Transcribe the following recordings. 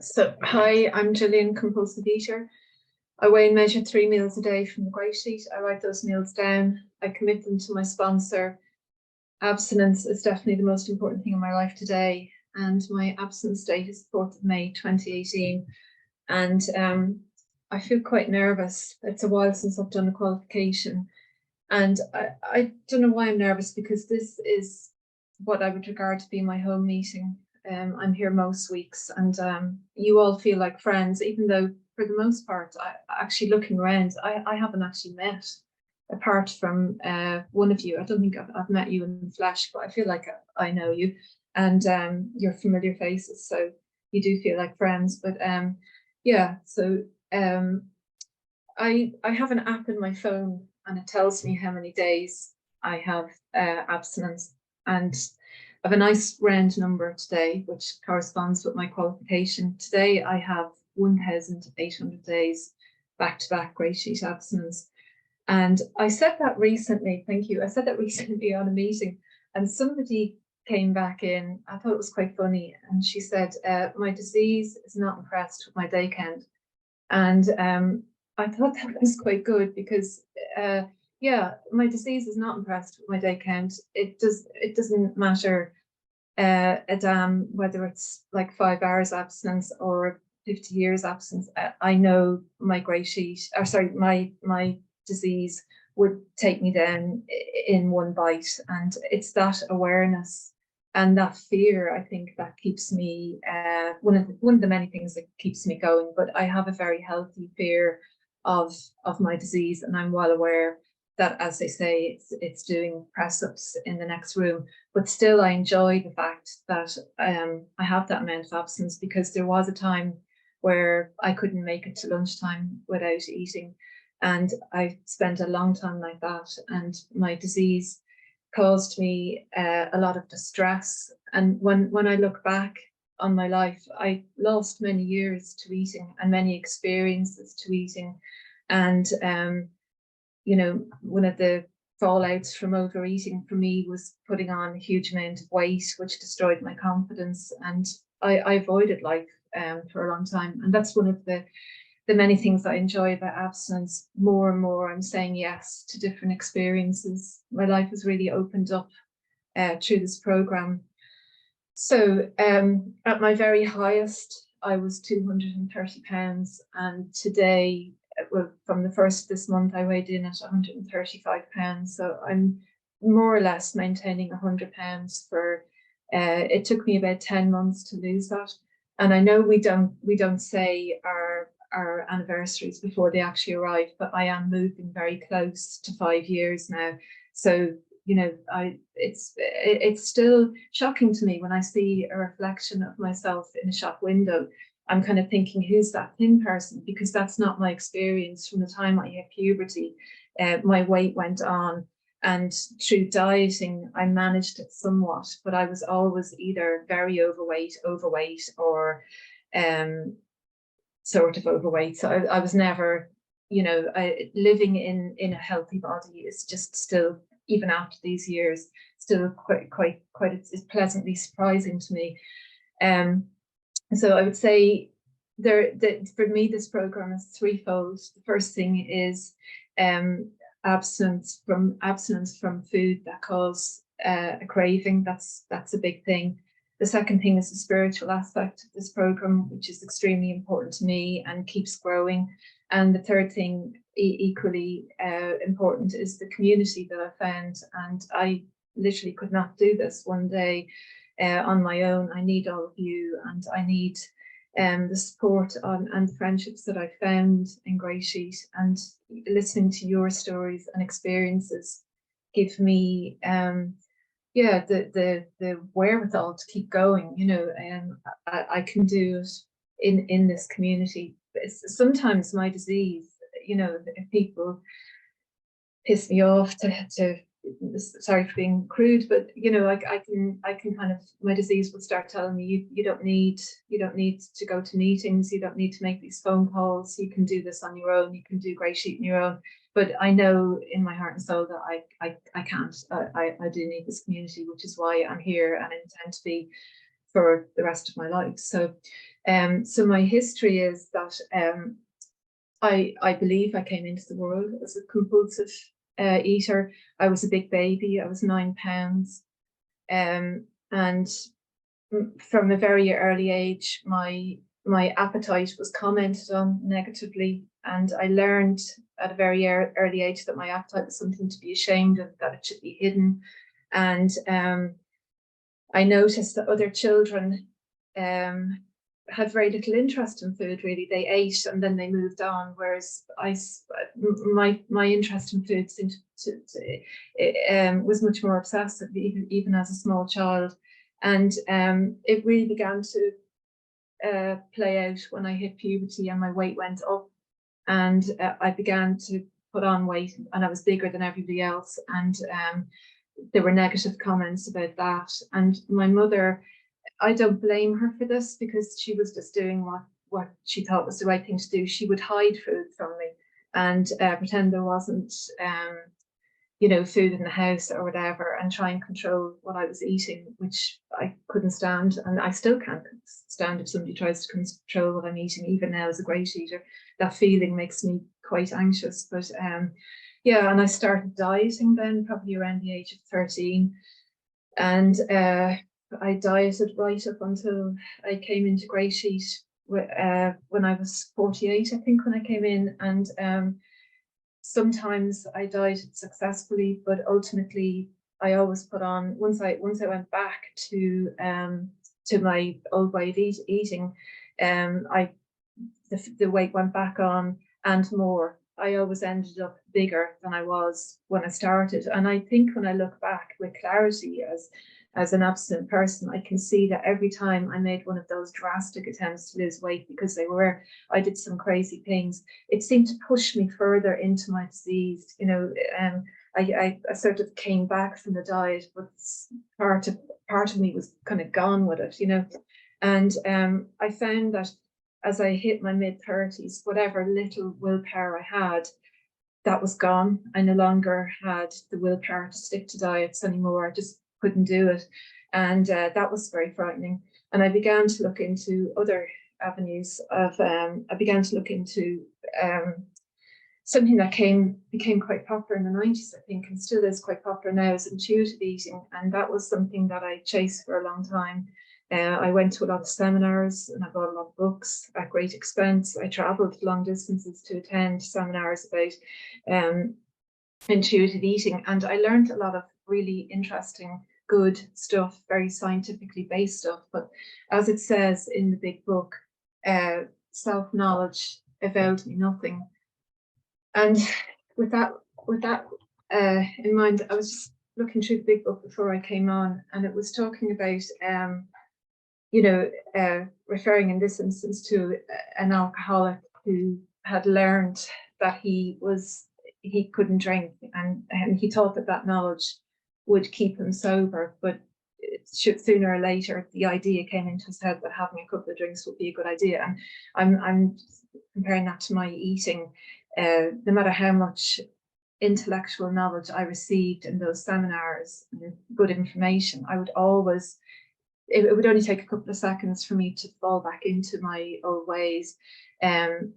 So, hi, I'm Gillian, compulsive eater. I weigh and measure 3 meals a day from the GreySheet. I write those meals down. I commit them to my sponsor. Abstinence is definitely the most important thing in my life today. And my abstinence date is 4th of May 2018. And I feel quite nervous. It's a while since I've done a qualification. And I don't know why I'm nervous, because this is what I would regard to be my home meeting. I'm here most weeks, and you all feel like friends, even though for the most part, actually looking around, I haven't actually met, apart from one of you. I don't think I've met you in the flesh, but I feel like I know you, and you're familiar faces, so you do feel like friends. But yeah, so I have an app in my phone, and it tells me how many days I have abstinence, and I have a nice round number today, which corresponds with my qualification. Today I have 1,800 days back to back GreySheet abstinence. And I said that recently, thank you. I said that recently on a meeting, and somebody came back in. I thought it was quite funny. And she said, my disease is not impressed with my day count. And I thought that was quite good, because yeah, my disease is not impressed with my day count. It doesn't matter a damn whether it's like 5 hours abstinence or 50 years absence. I know my GreySheet, or sorry, my disease would take me down in one bite. And it's that awareness and that fear, I think, that keeps me one of the many things that keeps me going. But I have a very healthy fear of my disease, and I'm well aware that, as they say, it's doing press ups in the next room. But still, I enjoy the fact that I have that amount of absence, because there was a time where I couldn't make it to lunchtime without eating, and I spent a long time like that. And my disease caused me a lot of distress. And when I look back on my life, I lost many years to eating and many experiences to eating. And you know, one of the fallouts from overeating for me was putting on a huge amount of weight, which destroyed my confidence. And I avoided life for a long time. And that's one of the many things I enjoy about abstinence. More and more, I'm saying yes to different experiences. My life has really opened up through this program. So at my very highest, I was 230 pounds, and today, well, from the first of this month, I weighed in at 135 pounds. So I'm more or less maintaining 100 pounds for. It took me about 10 months to lose that, and I know we don't say our anniversaries before they actually arrive, but I am moving very close to 5 years now. So you know, it's still shocking to me when I see a reflection of myself in a shop window. I'm kind of thinking, who's that thin person? Because that's not my experience. From the time I hit puberty, my weight went on, and through dieting, I managed it somewhat, but I was always either very overweight, or sort of overweight. So I was never, you know, living in a healthy body is just still, even after these years, still quite it's pleasantly surprising to me. So I would say that for me, this program is threefold. The first thing is abstinence from food that cause a craving. That's a big thing. The second thing is the spiritual aspect of this program, which is extremely important to me and keeps growing. And the third thing, equally important, is the community that I found. And I literally could not do this one day on my own. I need all of you, and I need the support and the friendships that I found in GreySheet. And listening to your stories and experiences give me yeah, the wherewithal to keep going, you know. And I can do it in this community. Sometimes my disease, you know, if people piss me off, to sorry for being crude, but you know, I can kind of, my disease will start telling me, you don't need to go to meetings, you don't need to make these phone calls, you can do this on your own, you can do GreySheet on your own. But I know in my heart and soul that I can't. I do need this community, which is why I'm here and intend to be for the rest of my life. So So my history is that I believe I came into the world as a compulsive eater. I was a big baby. I was 9 pounds. And from a very early age, my appetite was commented on negatively. And I learned at a very early age that my appetite was something to be ashamed of, that it should be hidden. And I noticed that other children had very little interest in food, really. They ate and then they moved on, whereas my interest in food seemed was much more obsessive, even as a small child. And it really began to play out when I hit puberty and my weight went up, and I began to put on weight, and I was bigger than everybody else, and there were negative comments about that. And my mother, I don't blame her for this, because she was just doing what she thought was the right thing to do. She would hide food from me and pretend there wasn't, food in the house or whatever, and try and control what I was eating, which I couldn't stand. And I still can't stand if somebody tries to control what I'm eating, even now as a GreySheeter. That feeling makes me quite anxious. But yeah, and I started dieting then, probably around the age of 13. And I dieted right up until I came into GreySheet when I was 48, I think, when I came in. And sometimes I dieted successfully, but ultimately I always put on, once I went back to my old way of eating, the weight went back on and more. I always ended up bigger than I was when I started. And I think when I look back with clarity as an abstinent person, I can see that every time I made one of those drastic attempts to lose weight, because I did some crazy things, it seemed to push me further into my disease. I sort of came back from the diet, but part of me was kind of gone with it, And I found that as I hit my mid-30s, whatever little willpower I had, that was gone. I no longer had the willpower to stick to diets anymore. I just couldn't do it. And that was very frightening. And I began to look into other avenues of, I began to look into something that became quite popular in the 90s, I think, and still is quite popular now, is intuitive eating. And that was something that I chased for a long time. I went to a lot of seminars and I bought a lot of books at great expense. I traveled long distances to attend seminars about intuitive eating, and I learned a lot of really interesting, good stuff, very scientifically based stuff. But as it says in the big book, self-knowledge availed me nothing. And with that in mind, I was just looking through the big book before I came on, and it was talking about referring in this instance to an alcoholic who had learned that he couldn't drink, and he thought that knowledge would keep him sober, but sooner or later the idea came into his head that having a couple of drinks would be a good idea. And I'm comparing that to my eating. No matter how much intellectual knowledge I received in those seminars, good information, I would always, it would only take a couple of seconds for me to fall back into my old ways. And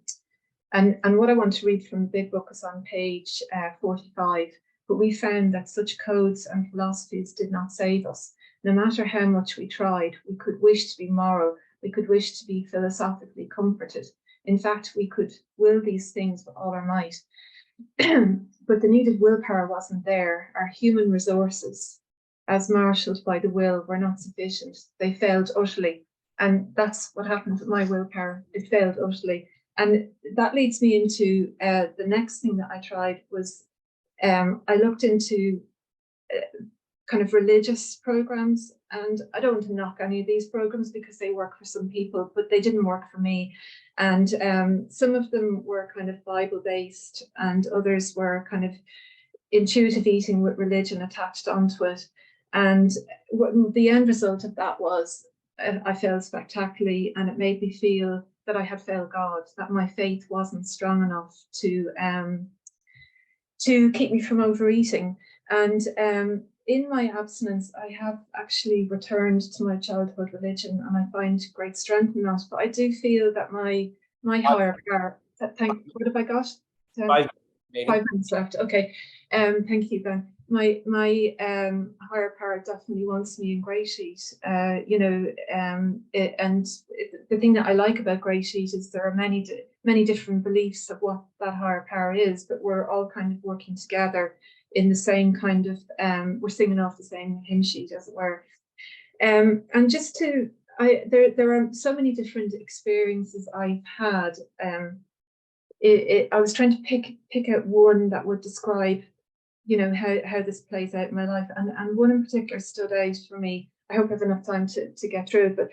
what I want to read from the big book is on page 45. But we found that such codes and philosophies did not save us. No matter how much we tried, we could wish to be moral, we could wish to be philosophically comforted. In fact, we could will these things with all our might. But the needed willpower wasn't there. Our human resources, as marshalled by the will, were not sufficient. They failed utterly. And that's what happened with my willpower. It failed utterly. And that leads me into the next thing that I tried was I looked into kind of religious programs, and I don't want to knock any of these programs because they work for some people, but they didn't work for me. And some of them were kind of Bible-based, and others were kind of intuitive eating with religion attached onto it. And what the end result of that was, I failed spectacularly, and it made me feel that I had failed God, that my faith wasn't strong enough to keep me from overeating. And in my abstinence, I have actually returned to my childhood religion, and I find great strength in that. But I do feel that my higher power. What have I got? 5 minutes left. Okay. Thank you, Ben. My higher power definitely wants me in GreySheet. The thing that I like about GreySheet is there are many different beliefs of what that higher power is, but we're all kind of working together in the same kind of we're singing off the same hymn sheet, as it were. And just to there are so many different experiences I've had. I was trying to pick out one that would describe, how this plays out in my life, and one in particular stood out for me. I hope I have enough time to get through it, but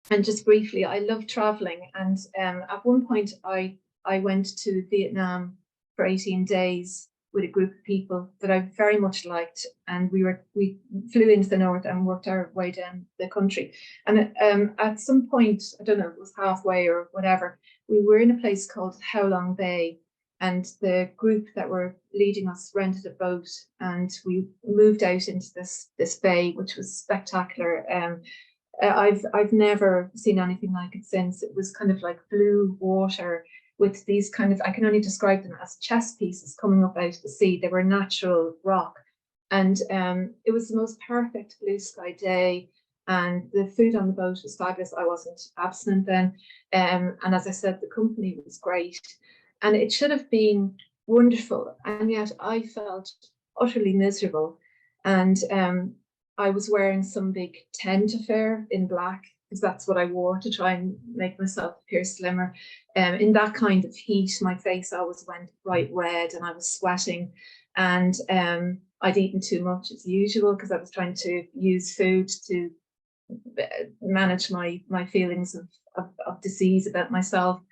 and just briefly, I love traveling, and at one point I went to Vietnam for 18 days with a group of people that I very much liked, and we flew into the north and worked our way down the country. And at some point, I don't know, it was halfway or whatever, we were in a place called How Long Bay, and the group that were leading us rented a boat, and we moved out into this bay, which was spectacular. I've never seen anything like it since. It was kind of like blue water with these kind of, I can only describe them as chess pieces coming up out of the sea. They were natural rock. And it was the most perfect blue sky day. And the food on the boat was fabulous. I wasn't abstinent then. And as I said, the company was great. And it should have been wonderful. And yet I felt utterly miserable. And I was wearing some big tent affair in black, because that's what I wore to try and make myself appear slimmer. In that kind of heat, my face always went bright red and I was sweating. And I'd eaten too much as usual, because I was trying to use food to manage my feelings of disease about myself.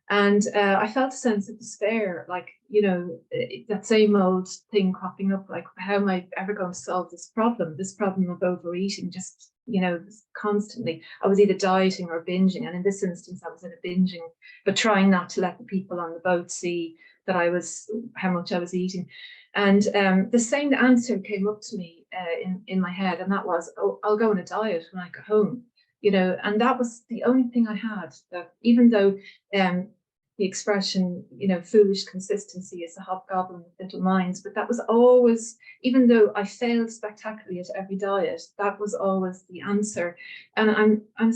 And I felt a sense of despair, like, that same old thing cropping up, like, how am I ever going to solve this problem of overeating, just, constantly. I was either dieting or binging. And in this instance, I was in a binging, but trying not to let the people on the boat see that how much I was eating. And the same answer came up to me in my head, and that was, oh, I'll go on a diet when I go home. And that was the only thing I had, that even though the expression, foolish consistency is a hobgoblin with little minds, but that was always, even though I failed spectacularly at every diet, that was always the answer. And I'm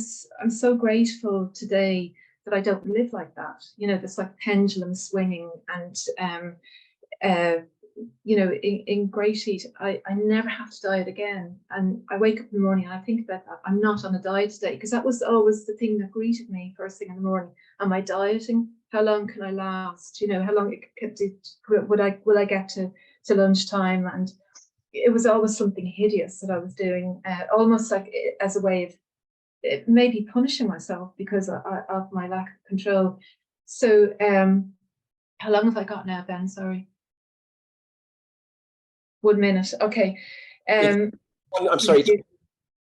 so grateful today that I don't live like that. This like pendulum swinging, and in GreySheet, I never have to diet again. And I wake up in the morning and I think about that. I'm not on a diet today, because that was always the thing that greeted me first thing in the morning. Am I dieting? How long can I last? How long will I get to lunchtime? And it was always something hideous that I was doing, almost like as a way of maybe punishing myself because of my lack of control. So how long have I got now, Ben? Sorry. 1 minute. Okay. I'm sorry.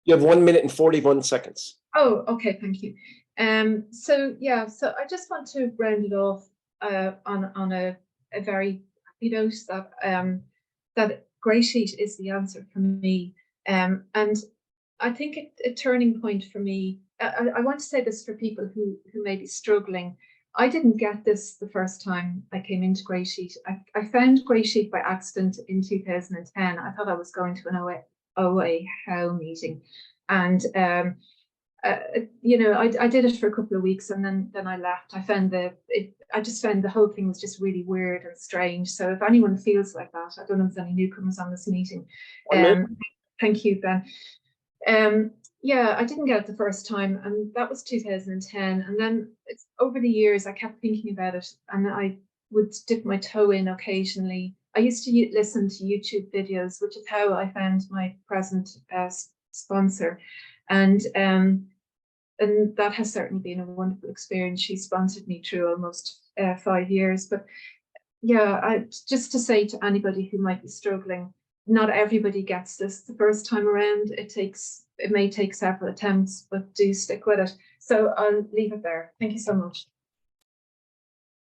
You have 1 minute and 41 seconds. Oh, okay. Thank you. So I just want to round it off on a very happy note that GreySheet is the answer for me. And I think a turning point for me. I want to say this for people who may be struggling. I didn't get this the first time I came into GreySheet. I found GreySheet by accident in 2010. I thought I was going to an OA How meeting, and I did it for a couple of weeks, and then I left. I just found the whole thing was just really weird and strange. So if anyone feels like that, I don't know if there's any newcomers on this meeting. Thank you, Ben. I didn't get it the first time, and that was 2010. And then over the years, I kept thinking about it, and I would dip my toe in occasionally. I used to listen to YouTube videos, which is how I found my present sponsor. And that has certainly been a wonderful experience. She sponsored me through almost 5 years. But just to say to anybody who might be struggling, not everybody gets this the first time around. It may take several attempts, but do stick with it. So I'll leave it there. Thank you so much.